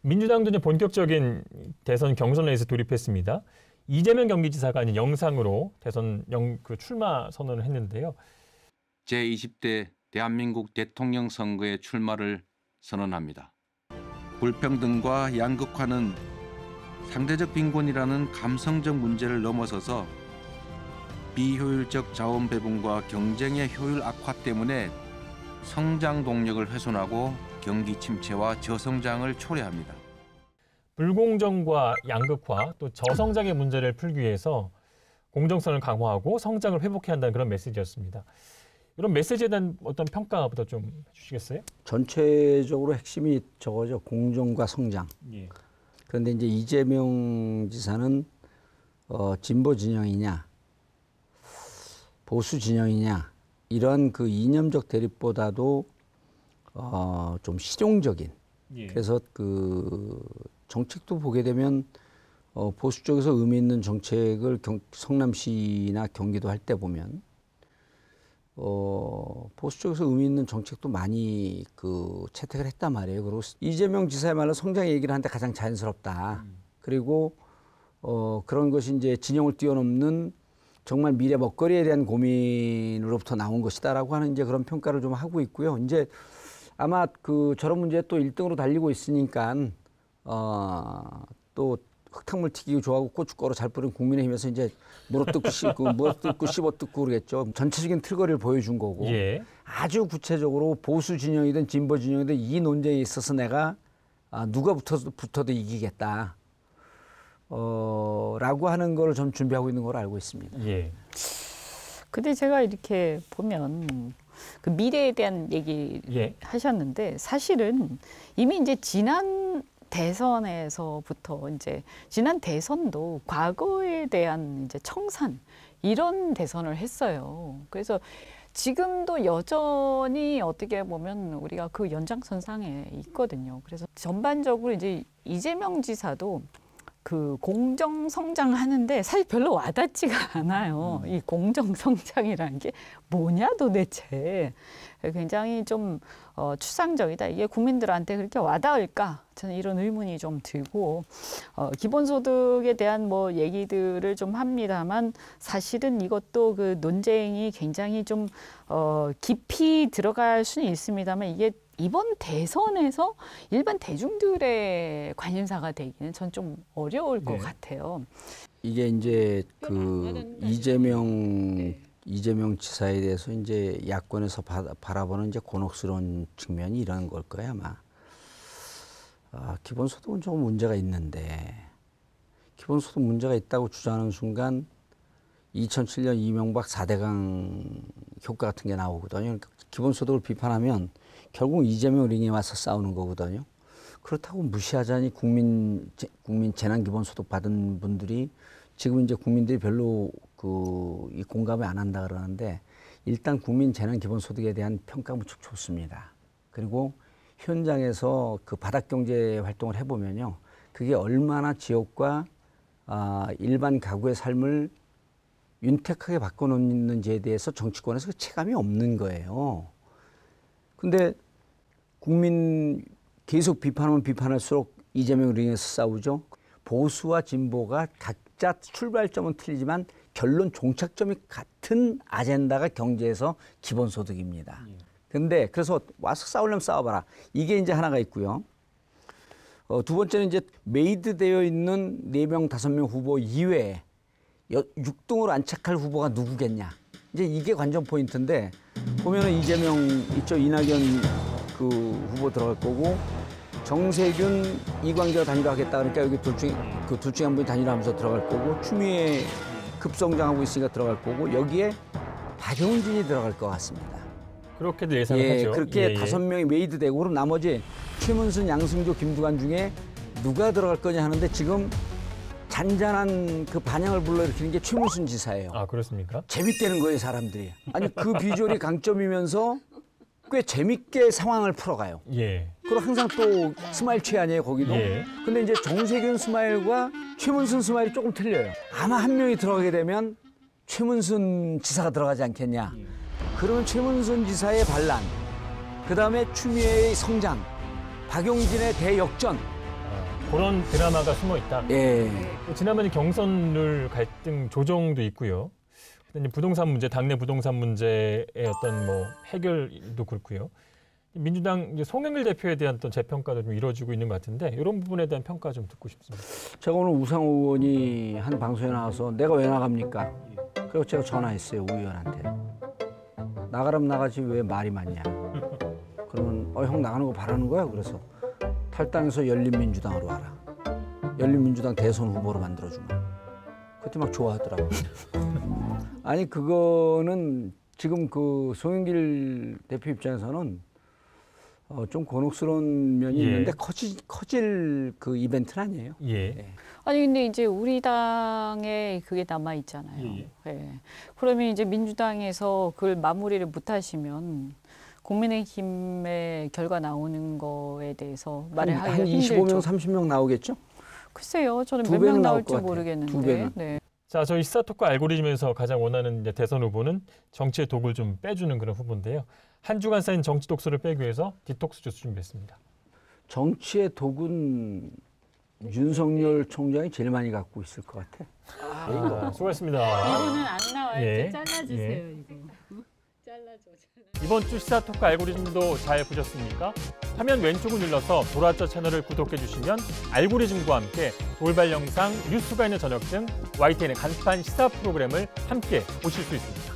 민주당도 이제 본격적인 대선 경선에서 돌입했습니다. 이재명 경기지사가 아닌 영상으로 대선 출마 선언을 했는데요. 제20대 대한민국 대통령 선거에 출마를 선언합니다. 불평등과 양극화는 상대적 빈곤이라는 감성적 문제를 넘어서서 비효율적 자원 배분과 경쟁의 효율 악화 때문에 성장 동력을 훼손하고 경기 침체와 저성장을 초래합니다. 불공정과 양극화 또 저성장의 문제를 풀기 위해서 공정성을 강화하고 성장을 회복해야 한다는 그런 메시지였습니다. 이런 메시지에 대한 어떤 평가부터 좀 해주시겠어요? 전체적으로 핵심이 저거죠. 공정과 성장. 예. 그런데 이제 이재명 지사는 진보 진영이냐 보수 진영이냐 이런 그 이념적 대립보다도 좀 실용적인. 예. 그래서 그 정책도 보게 되면 보수 쪽에서 의미 있는 정책을 성남시나 경기도 할 때 보면 보수 쪽에서 의미 있는 정책도 많이 그 채택을 했단 말이에요. 그리고 이재명 지사야말로 성장 얘기를 하는데 가장 자연스럽다. 그리고 그런 것이 이제 진영을 뛰어넘는 정말 미래 먹거리에 대한 고민으로부터 나온 것이다라고 하는 이제 그런 평가를 좀 하고 있고요. 이제 아마 그 저런 문제에 또 1등으로 달리고 있으니까 또 흙탕물 튀기고 좋아하고 고춧가루 잘 뿌린 국민의힘에서 이제 물어뜯고 씹어뜯고 그러겠죠. 전체적인 틀거리를 보여준 거고. 예. 아주 구체적으로 보수 진영이든 진보 진영이든 이 논쟁에 있어서 내가 누가 붙어도 이기겠다. 라고 하는 걸 좀 준비하고 있는 걸 알고 있습니다. 예. 근데 제가 이렇게 보면 그 미래에 대한 얘기 예. 하셨는데 사실은 이미 이제 지난 대선에서부터 이제 지난 대선도 과거에 대한 이제 청산 이런 대선을 했어요. 그래서 지금도 여전히 어떻게 보면 우리가 그 연장선상에 있거든요. 그래서 전반적으로 이제 이재명 지사도 그 공정 성장하는데 사실 별로 와닿지가 않아요. 이 공정 성장이라는 게 뭐냐 도대체. 굉장히 좀 추상적이다. 이게 국민들한테 그렇게 와닿을까? 저는 이런 의문이 좀 들고 기본소득에 대한 뭐 얘기들을 좀 합니다만 사실은 이것도 그 논쟁이 굉장히 좀 깊이 들어갈 수는 있습니다만 이게 이번 대선에서 일반 대중들의 관심사가 되기는 전 좀 어려울 것 같아요. 이게 이제 그 이재명 지사에 대해서 이제 야권에서 바라보는 이제 곤혹스러운 측면이 이런 걸 거야 아마. 기본소득은 좀 문제가 있는데 기본소득 문제가 있다고 주장하는 순간 2007년 이명박 4대강 효과 같은 게 나오거든요. 그러니까 기본소득을 비판하면 결국 이재명 링에 와서 싸우는 거거든요. 그렇다고 무시하자니 국민 재난기본소득 받은 분들이 지금 이제 국민들이 별로 이 공감을 안 한다 그러는데 일단 국민 재난기본소득에 대한 평가 무척 좋습니다. 그리고 현장에서 그 바닥경제 활동을 해보면요. 그게 얼마나 지역과 일반 가구의 삶을 윤택하게 바꿔놓는지에 대해서 정치권에서 그 체감이 없는 거예요. 근데 국민 계속 비판하면 비판할수록 이재명 링에서 싸우죠. 보수와 진보가 각자 출발점은 틀리지만 결론 종착점이 같은 아젠다가 경제에서 기본소득입니다. 근데 그래서 와서 싸우려면 싸워봐라. 이게 이제 하나가 있고요. 두 번째는 이제 메이드 되어 있는 4명, 5명 후보 이외에 6등으로 안착할 후보가 누구겠냐. 이제 이게 관전 포인트인데 보면은 이재명 있죠. 이낙연 그 후보 들어갈 거고 정세균, 이광재가 단일화하겠다 그러니까 여기 둘 중에 한 분이 단일화하면서 들어갈 거고 추미애 급성장하고 있으니까 들어갈 거고 여기에 박용진이 들어갈 것 같습니다. 그렇게도 예상을 하죠. 그렇게 5명이 메이드 되고 그럼 나머지 최문순, 양승조, 김두관 중에 누가 들어갈 거냐 하는데 지금 잔잔한 그 반향을 불러일으키는 게 최문순 지사예요. 아, 그렇습니까? 재밌다는 거예요, 사람들이. 아니 그 비주얼이 강점이면서 꽤 재밌게 상황을 풀어가요. 예. 그리고 항상 또 스마일 최 아니에요, 거기도. 예. 근데 이제 정세균 스마일과 최문순 스마일이 조금 틀려요. 아마 한 명이 들어가게 되면 최문순 지사가 들어가지 않겠냐. 그러면 최문순 지사의 반란, 그 다음에 추미애의 성장, 박용진의 대역전, 그런 드라마가 숨어 있다. 예. 지난번에 경선룰 갈등 조정도 있고요. 그다음에 부동산 문제, 당내 부동산 문제의 어떤 뭐 해결도 그렇고요. 민주당 이제 송영길 대표에 대한 또 재평가도 좀 이루어지고 있는 것 같은데 이런 부분에 대한 평가 좀 듣고 싶습니다. 제가 오늘 우상호 의원이 한 방송에 나와서 내가 왜 나갑니까? 그리고 제가 전화했어요, 우 의원한테. 나가라면 나가지 왜 말이 많냐. 그러면 형 나가는 거 바라는 거야? 그래서 탈당해서 열린민주당으로 와라. 열린민주당 대선 후보로 만들어주마. 그때 막 좋아하더라고요. 아니 그거는 지금 그 송영길 대표 입장에서는 좀 곤혹스러운 면이 예. 있는데 커질 그 이벤트는 아니에요. 예. 아니 근데 이제 우리 당에 그게 남아 있잖아요. 예. 예. 그러면 이제 민주당에서 그걸 마무리를 못 하시면 국민의힘의 결과 나오는 거에 대해서 말을 한 하기가 25명, 힘들죠. 30명 나오겠죠? 글쎄요, 저는 두 몇 명 배는 나올 나올지 것 같아요. 모르겠는데. 두 배는. 네. 자, 저희 시사토크 알고리즘에서 가장 원하는 이제 대선 후보는 정치의 독을 좀 빼주는 그런 후보인데요. 한 주간 쌓인 정치 독소를 빼기 위해서 디톡스 주스 준비했습니다. 정치의 독은 윤석열 총장이 제일 많이 갖고 있을 것 같아. 수고하셨습니다. 이거는 안 나와요. 예. 잘라주세요, 이거. 잘라줘. 이번 주 시사토크 알고리즘도 잘 보셨습니까? 화면 왼쪽을 눌러서 돌아저 채널을 구독해 주시면 알고리즘과 함께 돌발 영상, 뉴스가 있는 저녁 등 YTN의 간판 시사 프로그램을 함께 보실 수 있습니다.